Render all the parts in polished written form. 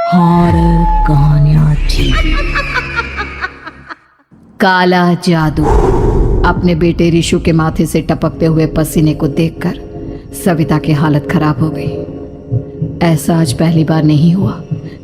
Horror कहानियां TV. काला जादू। अपने बेटे रिशु के माथे से टपकते हुए पसीने को देखकर सविता की हालत खराब हो गई। ऐसा आज पहली बार नहीं हुआ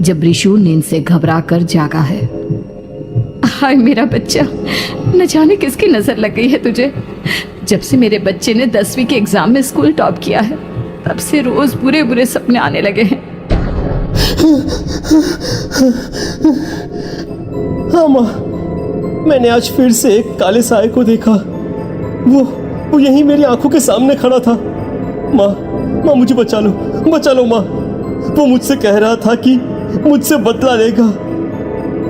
जब रिशु नींद से घबरा कर जागा है। हाय मेरा बच्चा, न जाने किसकी नजर लग गई है तुझे। जब से मेरे बच्चे ने 10वीं के एग्जाम में स्कूल टॉप किया है तब से रोज बुरे बुरे सपने आने लगे हैं। हाँ माँ, मैंने आज फिर से एक काले साए को देखा। वो यहीं मेरी आंखों के सामने खड़ा था। माँ मुझे बचा लो माँ। वो मुझसे कह रहा था कि मुझसे बदला लेगा।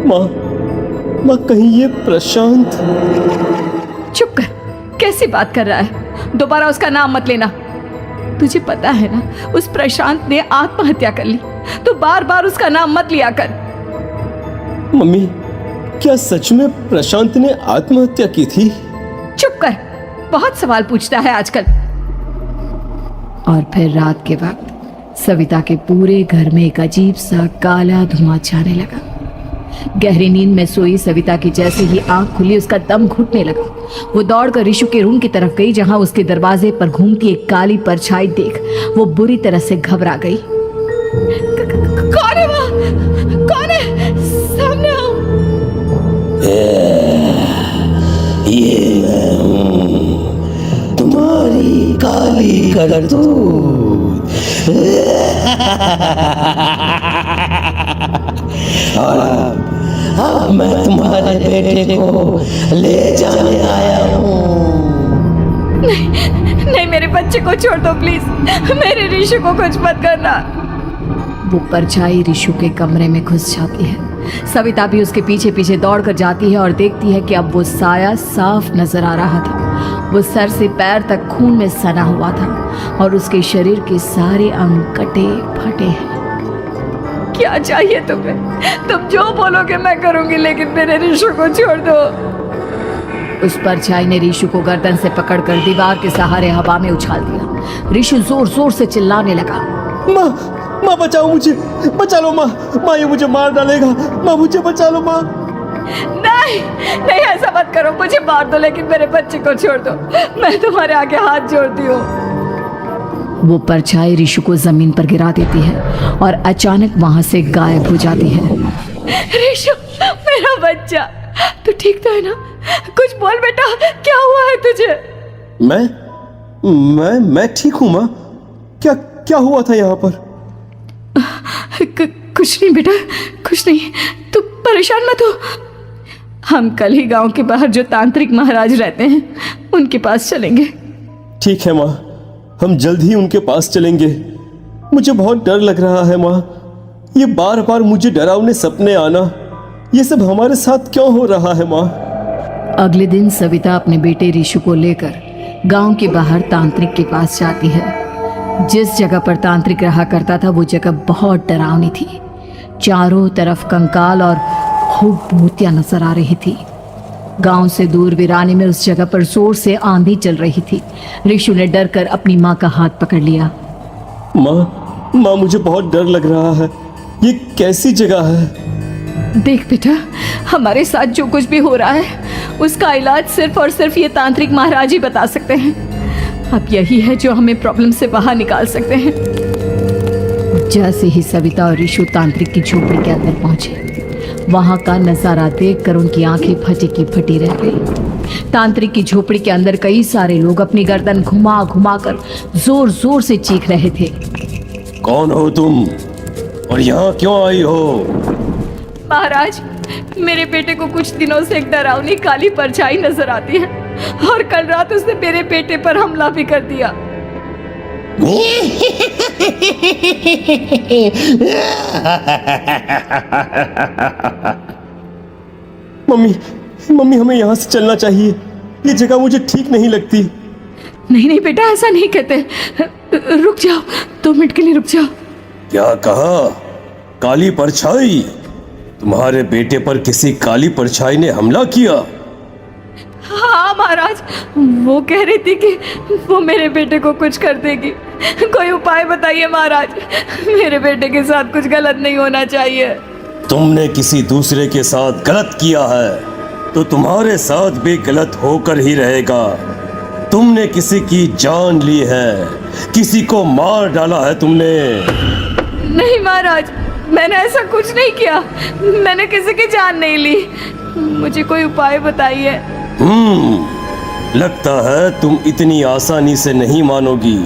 माँ कहीं ये प्रशांत। चुप कर, कैसी बात कर रहा है? दोबारा उसका नाम मत लेना। तुझे पता है ना उस प्रशांत ने आत्महत्या कर ली, तो बार बार उसका नाम मत लिया कर। मम्मी, क्या सच में प्रशांत ने आत्महत्या की थी? चुप कर, बहुत सवाल पूछता है आजकल। और फिर रात के वक्त सविता के पूरे घर में एक अजीब सा काला धुआं छाने लगा। गहरी नींद में सोई सविता की जैसे ही आंख खुली उसका दम घुटने लगा। वो दौड़कर रिशु के रूम की तरफ गई जहां उसके दरवाजे पर घूमती एक काली परछाई देख वो बुरी तरह से घबरा गई। कौन है वहाँ? कौन है? सामने आओ। ये मैं हूँ, तुम्हारी काली करतूत। और अब मैं तुम्हारे बेटे को ले जाने आया हूँ। नहीं, मेरे बच्चे को छोड़ दो प्लीज। मेरे रिशु को कुछ मत करना। वो परछाई रिशु के कमरे में घुस जाती है। सविता भी उसके पीछे पीछे दौड़कर जाती है और देखती है कि अब वो साया साफ नजर आ रहा था। वो सर से पैर तक खून में सना हुआ था और उसके शरीर के सारे अंग कटे फटे हैं। क्या चाहिए तुम्हें? तुम जो बोलोगे मैं करूंगी, लेकिन मेरे रिशु को छोड़ दो। उस परछाई ने रिशु को गर्दन से पकड़कर दीवार के सहारे हवा में उछाल दिया। रिशु जोर जोर से चिल्लाने लगा। माँ बचाओ मुझे, बचा लो माँ, ये मुझे मार डालेगा। माँ मुझे बचा लो माँ। नहीं, ऐसा मत करो। मुझे मार दो लेकिन मेरे बच्चे को छोड़ दो। मैं तुम्हारे आगे हाथ जोड़ती हूँ। वो परछाई रिशु को जमीन पर गिरा देती है और अचानक वहां से गायब हो जाती है। रिशु, मेरा बच्चा, तू ठीक तो है ना? कुछ बोल बेटा, क्या हुआ है तुझे? मैं ठीक हूँ माँ। क्या हुआ था यहाँ पर? कुछ नहीं बेटा, कुछ नहीं। तू परेशान मत हो। हम कल ही गांव के बाहर जो तांत्रिक महाराज रहते हैं उनके पास चलेंगे। ठीक है माँ, हम जल्द ही उनके पास चलेंगे। मुझे बहुत डर लग रहा है माँ। ये बार बार मुझे डरावने सपने आना, ये सब हमारे साथ क्यों हो रहा है माँ? अगले दिन सविता अपने बेटे रिशु को लेकर गांव के बाहर तांत्रिक के पास जाती है। जिस जगह पर तांत्रिक रहा करता था वो जगह बहुत डरावनी थी। चारों तरफ कंकाल और खूब भूतियां नजर आ रही थी। गांव से दूर वीराने में उस जगह पर जोर से आंधी चल रही थी। रिशु ने डर कर अपनी माँ का हाथ पकड़ लिया। माँ मुझे बहुत डर लग रहा है। ये कैसी जगह है? देख बेटा, हमारे साथ जो कुछ भी हो रहा है उसका इलाज सिर्फ और सिर्फ ये तांत्रिक महाराज ही बता सकते हैं। अब यही है जो हमें प्रॉब्लम से बाहर निकाल सकते हैं। जैसे ही सविता और रिशु तांत्रिक की झोपड़ी के अंदर पहुंचे, वहां का नजारा देखकर उनकी आंखें फटी की फटी रह गई। तांत्रिक की झोपड़ी के अंदर कई सारे लोग अपनी गर्दन घुमा घुमा कर जोर जोर से चीख रहे थे। कौन हो तुम और यहाँ क्यों आई हो? महाराज, मेरे बेटे को कुछ दिनों से एक डरावनी काली परछाई नजर आती है और कल रात उसने मेरे बेटे पर हमला भी कर दिया। मम्मी हमें यहाँ से चलना चाहिए। ये जगह मुझे ठीक नहीं लगती। नहीं बेटा, ऐसा नहीं कहते। रुक जाओ, 2 मिनट के लिए रुक जाओ। क्या कहा? काली परछाई? तुम्हारे बेटे पर किसी काली परछाई ने हमला किया? हाँ महाराज, वो कह रही थी कि वो मेरे बेटे को कुछ कर देगी, कोई उपाय बताइए महाराज। मेरे बेटे के साथ कुछ गलत नहीं होना चाहिए। तुमने किसी दूसरे के साथ गलत किया है तो तुम्हारे साथ भी गलत होकर ही रहेगा। तुमने किसी की जान ली है, किसी को मार डाला है तुमने। नहीं महाराज, मैंने ऐसा कुछ नहीं किया। मैंने किसी की जान नहीं ली। मुझे कोई उपाय बताइए। लगता है तुम इतनी आसानी से नहीं मानोगी।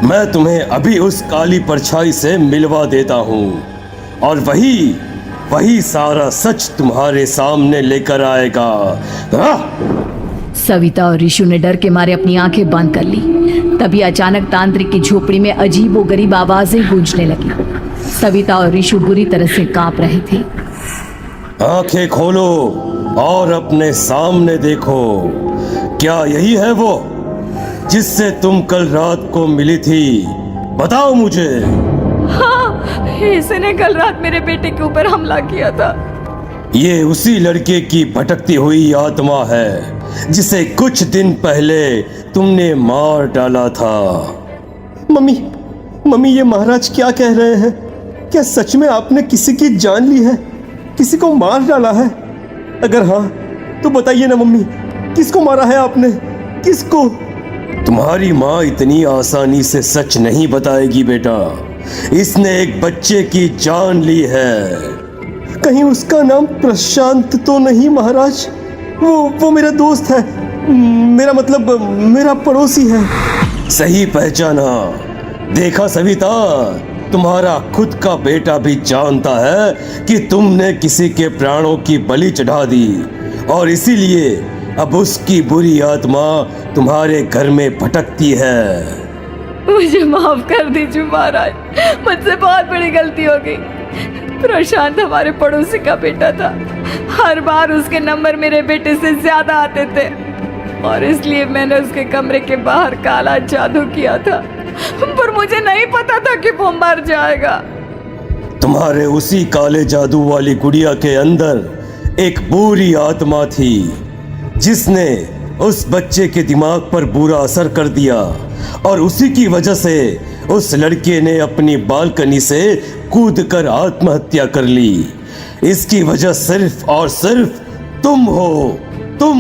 मैं तुम्हें अभी उस काली परछाई से मिलवा देता हूँ और वही सारा सच तुम्हारे सामने लेकर आएगा। सविता और ऋषु ने डर के मारे अपनी आंखें बंद कर ली। तभी अचानक तांत्रिक की झोपड़ी में अजीबोगरीब आवाजें गूंजने लगी। सविता और ऋषु बुरी तरह से कांप रहे थे। आंखें खोलो और अपने सामने देखो। क्या यही है वो जिससे तुम कल रात को मिली थी? बताओ मुझे। हाँ, इसने कल रात मेरे बेटे के ऊपर हमला किया था। ये उसी लड़के की भटकती हुई आत्मा है जिसे कुछ दिन पहले तुमने मार डाला था। मम्मी ये महाराज क्या कह रहे हैं? क्या सच में आपने किसी की जान ली है, किसी को मार डाला है? अगर हाँ तो बताइए ना मम्मी, किसको मारा है आपने? किसको? तुम्हारी माँ इतनी आसानी से सच नहीं बताएगी बेटा। इसने एक बच्चे की जान ली है। कहीं उसका नाम प्रशांत तो नहीं महाराज? वो मेरा दोस्त है, मेरा मतलब मेरा पड़ोसी है। सही पहचाना। देखा सविता, तुम्हारा खुद का बेटा भी जानता है कि तुमने किसी के प्राणों की बलि चढ़ा दी और इसीलिए अब उसकी बुरी आत्मा तुम्हारे घर में भटकती है। मुझे माफ कर दीजिए महाराज, मुझसे बहुत बड़ी गलती हो गई। प्रशांत हमारे पड़ोसी का बेटा था। हर बार उसके नंबर मेरे बेटे से ज्यादा आते थे और इसलिए मैंने उसके कमरे के बाहर काला जादू किया था, पर मुझे नहीं पता था कि वो मर जाएगा। तुम्हारे उसी काले जादू वाली गुड़िया के अंदर एक बुरी आत्मा थी जिसने उस बच्चे के दिमाग पर बुरा असर कर दिया और उसी की वजह से उस लड़के ने अपनी बालकनी से कूदकर आत्महत्या कर ली। इसकी वजह सिर्फ और सिर्फ तुम हो, तुम।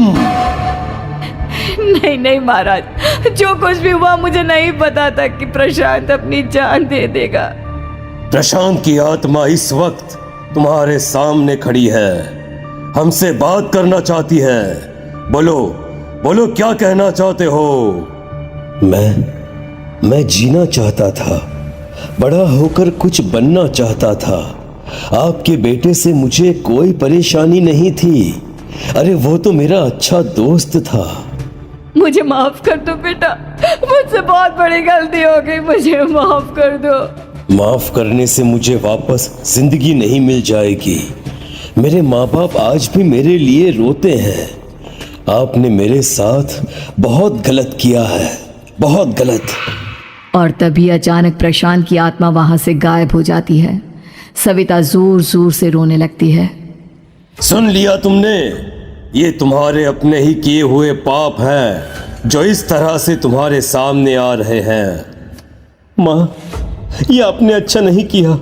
नहीं महाराज, जो कुछ भी हुआ मुझे नहीं पता था कि प्रशांत अपनी जान दे देगा। प्रशांत की आत्मा इस वक्त तुम्हारे सामने खड़ी है, हमसे बात करना चाहती है। बोलो क्या कहना चाहते हो? मैं जीना चाहता था, बड़ा होकर कुछ बनना चाहता था। आपके बेटे से मुझे कोई परेशानी नहीं थी। अरे वो तो मेरा अच्छा दोस्त था। मुझे माफ कर दो बेटा, मुझसे बहुत बड़ी गलती हो गई, मुझे माफ कर दो। माफ करने से मुझे वापस जिंदगी नहीं मिल जाएगी। मेरे माँ बाप आज भी मेरे लिए रोते हैं। आपने मेरे साथ बहुत गलत किया है, बहुत गलत। और तभी अचानक प्रशांत की आत्मा वहां से गायब हो जाती है। सविता जोर जोर से रोने लगती है। सुन लिया तुमने? ये तुम्हारे अपने ही किए हुए पाप हैं जो इस तरह से तुम्हारे सामने आ रहे हैं। माँ, ये आपने अच्छा नहीं किया।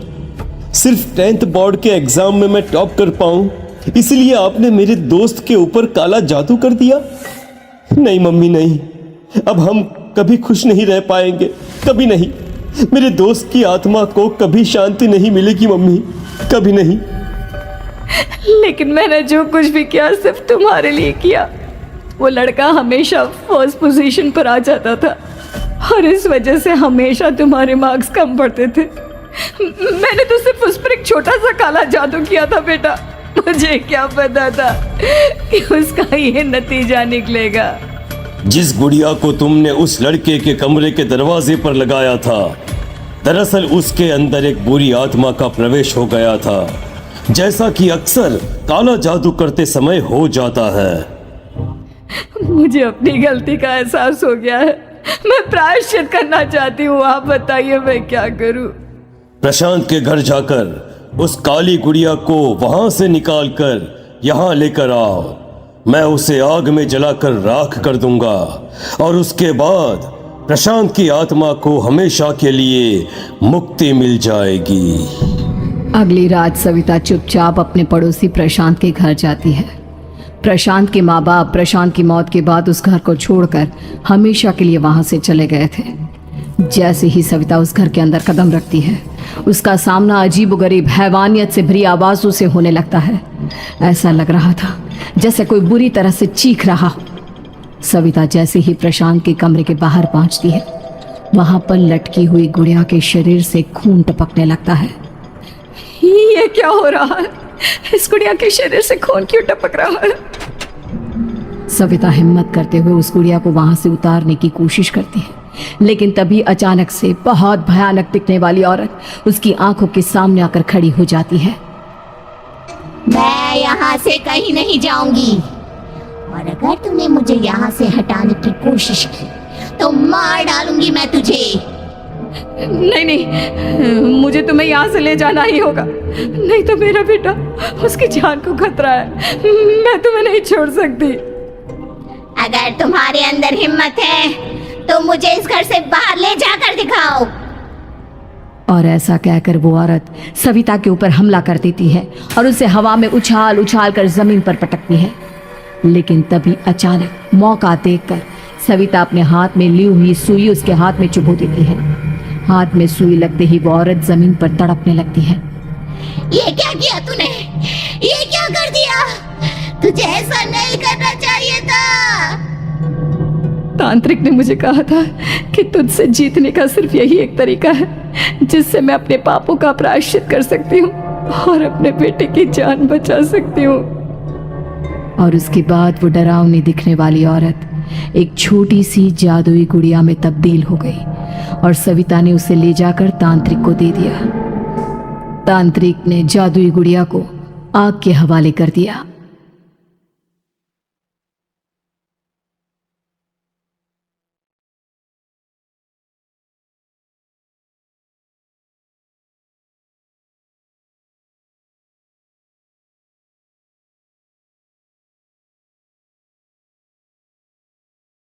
सिर्फ 10th बोर्ड के एग्जाम में मैं टॉप कर पाऊं इसलिए आपने मेरे दोस्त के ऊपर काला जादू कर दिया। नहीं मम्मी नहीं, अब हम कभी खुश नहीं रह पाएंगे, कभी नहीं। मेरे दोस्त की आत्मा को कभी शांति नहीं मिलेगी मम्मी, कभी नहीं। लेकिन मैंने जो कुछ भी किया सिर्फ तुम्हारे लिए किया। वो लड़का हमेशा फर्स्ट पोजीशन पर आ जाता था और इस वजह से हमेशा तुम्हारे मार्क्स कम पड़ते थे। मैंने तो सिर्फ उस पर एक छोटा सा काला जादू किया था बेटा। मुझे क्या पता था कि उसका ये नतीजा निकलेगा। जिस गुड़िया को तुमने उस लड़के के कमरे के दरवाजे पर लगाया था, दरअसल उसके अंदर एक बुरी आत्मा का प्रवेश हो गया था, जैसा कि अक्सर काला जादू करते समय हो जाता है। मुझे अपनी गलती का एहसास हो गया है। मैं प्रायश्चित करना चाहती हूँ, आप बताइए मैं क्या करूँ? प्रशांत के घर जाकर उस काली गुड़िया को वहां से निकालकर यहाँ लेकर आओ। मैं उसे आग में जलाकर राख कर दूंगा और उसके बाद प्रशांत की आत्मा को हमेशा के लिए मुक्ति मिल जाएगी। अगली रात सविता चुपचाप अपने पड़ोसी प्रशांत के घर जाती है। प्रशांत के माँ बाप प्रशांत की मौत के बाद उस घर को छोड़कर हमेशा के लिए वहां से चले गए थे। जैसे ही सविता उस घर के अंदर कदम रखती है, उसका सामना अजीबोगरीब हैवानियत से भरी आवाजों से होने लगता है। ऐसा लग रहा था जैसे कोई बुरी तरह से चीख रहा हो। सविता जैसे ही प्रशांत के कमरे के बाहर पहुंचती है, वहां पर लटकी हुई गुड़िया के शरीर से खून टपकने लगता है। ये क्या हो रहा है? इस गुड़िया के शरीर से खून क्यों टपक रहा है? सविता हिम्मत करते हुए उस गुड़िया को वहां से उतारने की कोशिश करती है, लेकिन तभी अचानक से बहुत भयानक दिखने वाली औरत उसकी आंखों के सामने आकर खड़ी हो जाती है। मैं यहाँ से कहीं नहीं जाऊंगी, और अगर तूने मुझे यहाँ से हटाने की कोशिश की तो मार डालूंगी मैं तुझे। नहीं नहीं, मुझे तुम्हें यहाँ से ले जाना ही होगा, नहीं तो मेरा बेटा, उसकी जान को खतरा है। मैं तुम्हें नहीं छोड़ सकती। अगर तुम्हारे अंदर हिम्मत है तो मुझे इस घर से बाहर ले जाकर दिखाओ। और ऐसा कहकर वो औरत सविता के ऊपर हमला कर देती है और उसे हवा में उछाल उछाल कर जमीन पर पटकती है। लेकिन तभी अचानक मौका देखकर सविता अपने हाथ में ली हुई सुई उसके हाथ में चुभो देती है। हाथ में सुई लगते ही वो औरत जमीन पर तड़पने लगती है। ये क्या किया तूने? ये क्या कर दिया? तुझे ऐसा नहीं करना चाहिए था। तांत्रिक ने मुझे कहा था कि तुझसे जीतने का सिर्फ यही एक तरीका है जिससे मैं अपने पापों का प्रायश्चित कर सकती हूँ और अपने बेटे की जान बचा सकती हूँ। और उसके बाद वो डरावनी दिखने वाली औरत एक छोटी सी जादुई गुड़िया में तब्दील हो गई और सविता ने उसे ले जाकर तांत्रिक को दे दिया। तांत्रिक ने जादुई गुड़िया को आग के हवाले कर दिया।